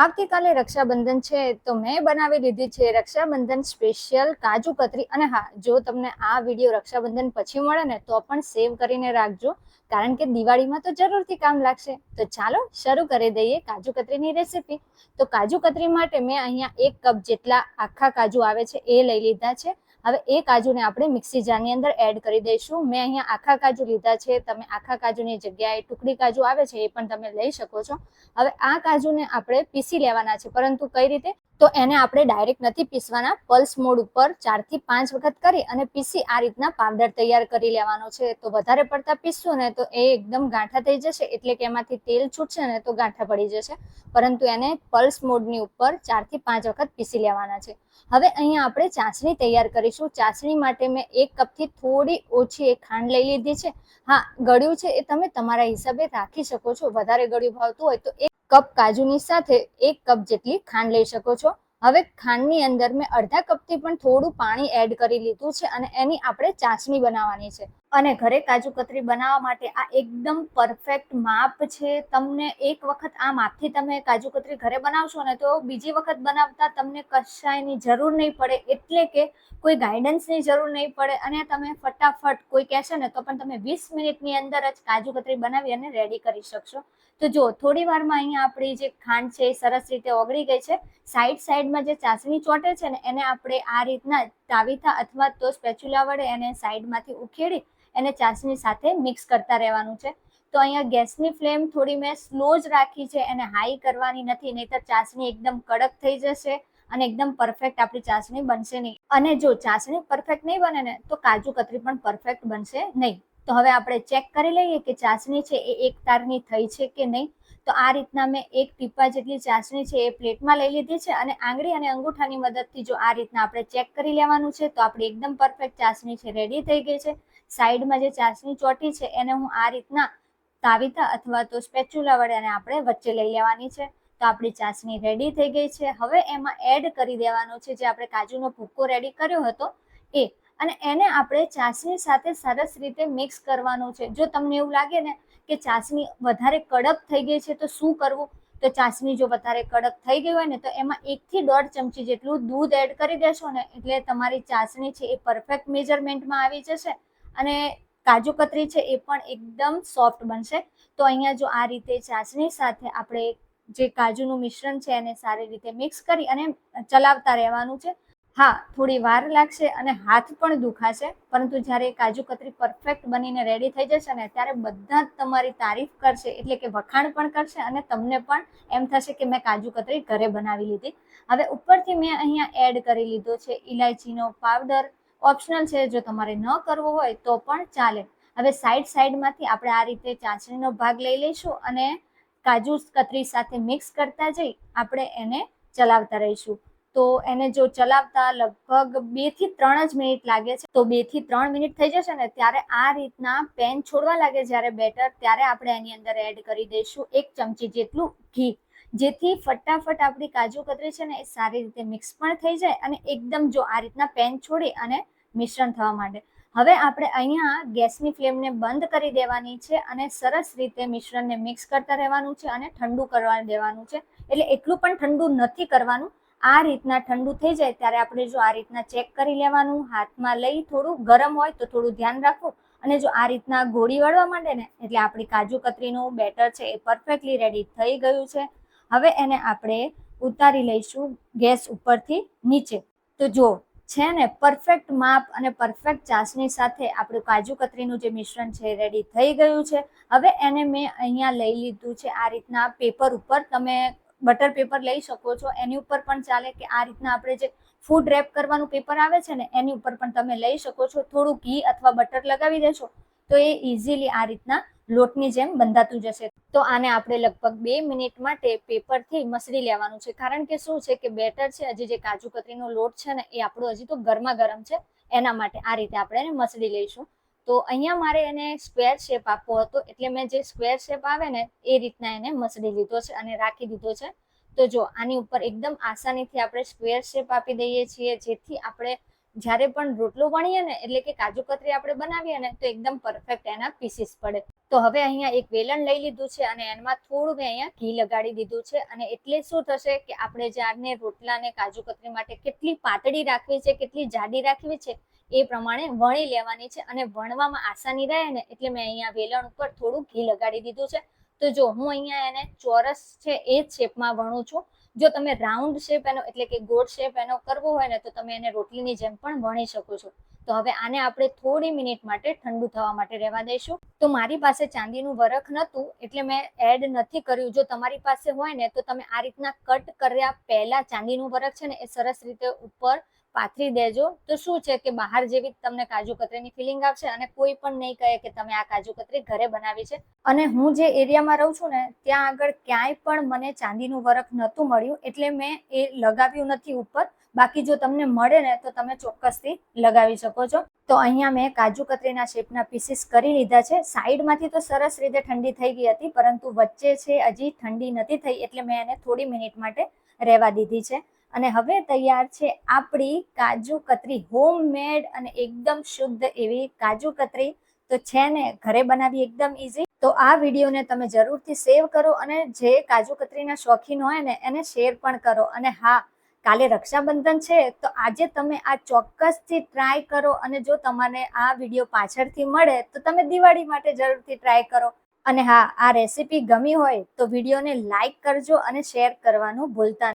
આવતીકાલે રક્ષાબંધન છે તો મેં બનાવી લીધી છે રક્ષાબંધન સ્પેશિયલ કાજુ કતરી. અને હા, જો તમને આ વિડીયો રક્ષાબંધન પછી મળે ને તો પણ સેવ કરીને રાખજો, કારણ કે દિવાળીમાં તો જરૂરથી કામ લાગશે. તો ચાલો શરૂ કરી દઈએ કાજુ કતરીની રેસીપી. તો કાજુ કતરી માટે મેં અહીંયા 1 કપ જેટલા આખા કાજુ આવે છે એ લઈ લીધા છે. હવે એ કાજુને આપણે મિક્સી જારની અંદર એડ કરી દઈશું. મેં અહીંયા આખા કાજુ લીધા છે, તમે આખા કાજુની જગ્યાએ ટુકડી કાજુ આવે છે એ પણ તમે લઈ શકો છો. હવે આ કાજુને આપણે પીસી લેવાના છે, પરંતુ કઈ રીતે? તો એને આપણે ડાયરેક્ટ નથી પીસવાના, પલ્સ મોડ ઉપર 4 થી 5 વખત કરી અને પીસી આ રીતના પાવડર તૈયાર કરી લેવાનો છે. તો વધારે પડતા પીસશું ને તો એ એકદમ ગાંઠા થઈ જશે, એટલે કે એમાંથી તેલ છૂટશે ને તો ગાંઠા પડી જશે. પરંતુ એને પલ્સ મોડની ઉપર 4 થી 5 વખત પીસી લેવાના છે. હવે અહીંયા આપણે ચાસણી તૈયાર કરીશું. ચાસણી માટે મેં 1 કપથી થોડી ઓછી ખાંડ લઈ લીધી છે. હા, ગળ્યું છે એ તમે તમારા હિસાબે રાખી શકો છો. વધારે ગળ્યું ભાવતું હોય તો 1 કપ કાજુની સાથે 1 કપ જેટલી ખાંડ લઈ શકો છો. હવે ખાંડની અંદર મેં અડધા કપથી પણ થોડું પાણી એડ કરી લીધું છે અને એની આપણે ચાસણી બનાવવાની છે. અને ઘરે કાજુ કતરી બનાવવા માટે આ એકદમ પરફેક્ટ માપ છે. તમને એક વખત આ માપથી તમે કાજુ કતરી ઘરે બનાવશો ને તો બીજી વખત બનાવતા તમને કશાયની જરૂર નહીં પડે, એટલે કે કોઈ ગાઈડન્સની જરૂર નહીં પડે અને તમે ફટાફટ કોઈ કહેશે ને તો પણ તમે 20 મિનિટની અંદર જ કાજુ કતરી બનાવી અને રેડી કરી શકશો. તો જો થોડી વારમાં અહીંયા આપણી જે ખાંડ છે એ સરસ રીતે ઓગળી ગઈ છે. સાઈડમાં જે ચાસણી ચોટે છે ને એને આપણે આ રીતના તાવીથા અથવા તો સ્પેચ્યુલા વડે એને સાઈડમાંથી ઉખેડી એને ચાસણી સાથે મિક્સ કરતા રહેવાનું છે. તો અહીંયા ગેસની ફ્લેમ થોડી મેં સ્લો જ રાખી છે, એને હાઈ કરવાની નથી, નહીંતર ચાસણી એકદમ કડક થઈ જશે અને એકદમ પરફેક્ટ આપણી ચાસણી બનશે નહીં. અને જો ચાસણી પરફેક્ટ નહીં બને ને તો કાજુ કતરી પણ પરફેક્ટ બનશે નહીં. તો હવે આપણે ચેક કરી લઈએ કે ચાસણી છે એ એક તારની થઈ છે કે નહીં. તો આ રીતના મેં 1 ટીપા જેટલી ચાસણી છે એ પ્લેટમાં લઈ લીધી છે અને આંગળી અને અંગૂઠાની મદદથી જો આ રીતના આપણે ચેક કરી લેવાનું છે તો આપણી એકદમ પરફેક્ટ ચાસણી છે રેડી થઈ ગઈ છે. સાઈડમાં જે ચાસણી ચોટી છે એને હું આ રીતના તાવીથા અથવા તો સ્પેચ્યુલા વડે એને આપણે વચ્ચે લઈ લેવાની છે. તો આપણી ચાસણી રેડી થઈ ગઈ છે. હવે એમાં એડ કરી દેવાનો છે જે આપણે કાજુનો ભૂક્કો રેડી કર્યો હતો એ, અને એને આપણે ચાસણી સાથે સરસ રીતે મિક્સ કરવાનું છે. જો તમને એવું લાગે ને કે ચાસણી વધારે કડક થઈ ગઈ છે તો શું કરવું? તો ચાસણી જો વધારે કડક થઈ ગઈ હોય ને તો એમાં 1 થી 1.5 ચમચી જેટલું દૂધ એડ કરી દેશો ને એટલે તમારી ચાસણી છે એ પરફેક્ટ મેજરમેન્ટમાં આવી જશે અને કાજુ કતરી છે એ પણ એકદમ સોફ્ટ બનશે. તો અહીંયા જો આ રીતે ચાસણી સાથે આપણે જે કાજુનું મિશ્રણ છે એને સારી રીતે મિક્સ કરી અને ચલાવતા રહેવાનું છે. હા, થોડી વાર લાગશે અને હાથ પણ દુખાશે, પરંતુ જ્યારે કાજુ કતરી પરફેક્ટ બનીને રેડી થઈ જશે ને ત્યારે બધા જ તમારી તારીફ કરશે, એટલે કે વખાણ પણ કરશે અને તમને પણ એમ થશે કે મેં કાજુ કતરી ઘરે બનાવી લીધી. હવે ઉપરથી મેં અહીંયા એડ કરી લીધો છે ઇલાયચીનો પાવડર. ઓપ્શનલ છે, જો તમારે ન કરવો હોય તો પણ ચાલે. હવે સાઈડમાંથી આપણે આ રીતે ચાસણીનો ભાગ લઈ લઈશું અને કાજુ કતરી સાથે મિક્સ કરતા જઈ આપણે એને ચલાવતા રહીશું. તો એને જો ચલાવતા લગભગ 2 થી 3 જ મિનિટ લાગે છે. તો 2 થી 3 મિનિટ થઈ જશે ને ત્યારે આ રીતના પેન છોડવા લાગે જ્યારે બેટર, ત્યારે આપણે એની અંદર એડ કરી દઈશું 1 ચમચી જેટલું ઘી, જેથી ફટાફટ આપણી કાજુ કતરી છે ને એ સારી રીતે મિક્સ પણ થઈ જાય અને એકદમ જો આ રીતના પેન છોડી અને મિશ્રણ થવા માંડે. હવે આપણે અહીંયા ગેસની ફ્લેમને બંધ કરી દેવાની છે અને સરસ રીતે મિશ્રણને મિક્સ કરતા રહેવાનું છે અને ઠંડુ કરવા દેવાનું છે. એટલે એટલું પણ ઠંડુ નથી કરવાનું. આ રીતના ઠંડુ થઈ જાય ત્યારે આપણે જો આ રીતના ચેક કરી લેવાનું, હાથમાં લઈ થોડું ગરમ હોય તો થોડું ધ્યાન રાખવું. અને જો આ રીતના ગોળી વળવા માંડે ને એટલે આપણી કાજુ કતરીનું બેટર છે એ પરફેક્ટલી રેડી થઈ ગયું છે. હવે એને આપણે ઉતારી લઈશું ગેસ ઉપરથી નીચે. તો જો છે ને પરફેક્ટ માપ અને પરફેક્ટ ચાસણી સાથે આપણું કાજુ કતરીનું જે મિશ્રણ છે રેડી થઈ ગયું છે. હવે એને મેં અહીંયા લઈ લીધું છે આ રીતના પેપર ઉપર. તમે બટર પેપર લઈ શકો છો, એની ઉપર પણ ચાલે, કે આ રીતના આપણે જે ફૂડ રેપ કરવાનું પેપર આવે છે ને એની ઉપર પણ તમે લઈ શકો છો. થોડું ઘી અથવા બટર લગાવી દેશો તો એ ઇઝીલી આ રીતના લોટની જેમ બંધાતું જશે. તો આને આપણે લગભગ 2 મિનિટ માટે પેપરથી મસળી લેવાનું છે, કારણ કે શું છે કે બેટર છે, હજી જે કાજુ કતરીનો લોટ છે ને એ આપણો હજી તો ગરમા ગરમ છે, એના માટે આ રીતે આપણે એને મસળી લઈશું. તો અહીંયા મારે એને સ્ક્વેર શેપ આપવો હતો, એટલે મેં જે સ્ક્વેર શેપ આવે ને એ રીતના એને મસળી લીધો છે અને રાખી દીધો છે. તો જો આની ઉપર એકદમ આસાનીથી આપણે સ્ક્વેર શેપ આપી દઈએ છીએ, જેથી આપણે જ્યારે પણ રોટલો વણીએ ને એટલે કે કાજુ કતરી આપણે બનાવીએ ને તો એકદમ પરફેક્ટ એના પીસીસ પડે. તો હવે અહીંયા એક વેલણ લઈ લીધું છે અને એમાં થોડું મેં અહીંયા ઘી લગાડી દીધું છે. અને એટલે શું થશે કે આપણે જારને રોટલાને કાજુ કતરી માટે કેટલી પાતળી રાખવી છે, કેટલી જાડી રાખવી છે એ પ્રમાણે વણી લેવાની છે. અને વણવામાં આસાની રહે ને એટલે મેં અહીંયા વેલણ ઉપર થોડું ઘી લગાડી દીધું છે. તો જો હું અહીંયા એને ચોરસ છે એ જ શેપમાં વણું છું. જો તમે રાઉન્ડ શેપ એનો એટલે કે ગોળ શેપ એનો કરવો હોય ને તો તમે એને રોટલીની જેમ પણ વણી શકો છો. તો હવે આને આપણે થોડી મિનિટ માટે ઠંડુ થવા માટે રહેવા દઈશું. તો મારી પાસે ચાંદીનું વરખ નહોતું એટલે મેં એડ નથી કર્યું. જો તમારી પાસે હોય ને તો તમે આ રીતના કટ કર્યા પહેલા ચાંદીનું વરખ છે ને એ સરસ રીતે ઉપર પાથરી દેજો. તો શું છે કે બહાર જેવી તમને કાજુ કતરીની ફિલિંગ આવશે અને કોઈ પણ નહીં કહે કે તમે આ કાજુ કતરી ઘરે બનાવી છે. અને હું જે એરિયામાં રહું છું ને ત્યાં આગળ ક્યાંય પણ મને ચાંદીનું વરખ નહોતું મળ્યું એટલે મેં એ લગાવ્યું નથી ઉપર. બાકી જો તમને મળે ને તો તમે ચોક્કસથી લગાવી શકો છો. તો અહીંયા મેં કાજુ કતરીના શેપના પીસીસ કરી લીધા છે. સાઈડમાંથી તો સરસ રીતે ઠંડી થઈ ગઈ હતી પરંતુ વચ્ચે છે હજી ઠંડી નથી થઈ એટલે મેં એને થોડી મિનિટ માટે રહેવા દીધી છે. અને હવે તૈયાર છે આપણી કાજુ કતરી, હોમમેડ અને એકદમ શુદ્ધ એવી કાજુ કતરી. તો છે ને ઘરે બનાવી એકદમ ઈઝી. તો આ વિડીયોને તમે જરૂરથી સેવ કરો અને જે કાજુ કતરીના શોખીન હોય ને એને શેર પણ કરો. અને હા, કાલે રક્ષાબંધન છે તો આજે તમે આ ચોક્કસથી ટ્રાય કરો. અને જો તમને આ વિડીયો પાછળથી મળે તો તમે દિવાળી માટે જરૂરથી ટ્રાય કરો. અને હા, આ રેસીપી ગમી હોય તો વિડીયોને લાઈક કરજો અને શેર કરવાનું ભૂલતા નહીં.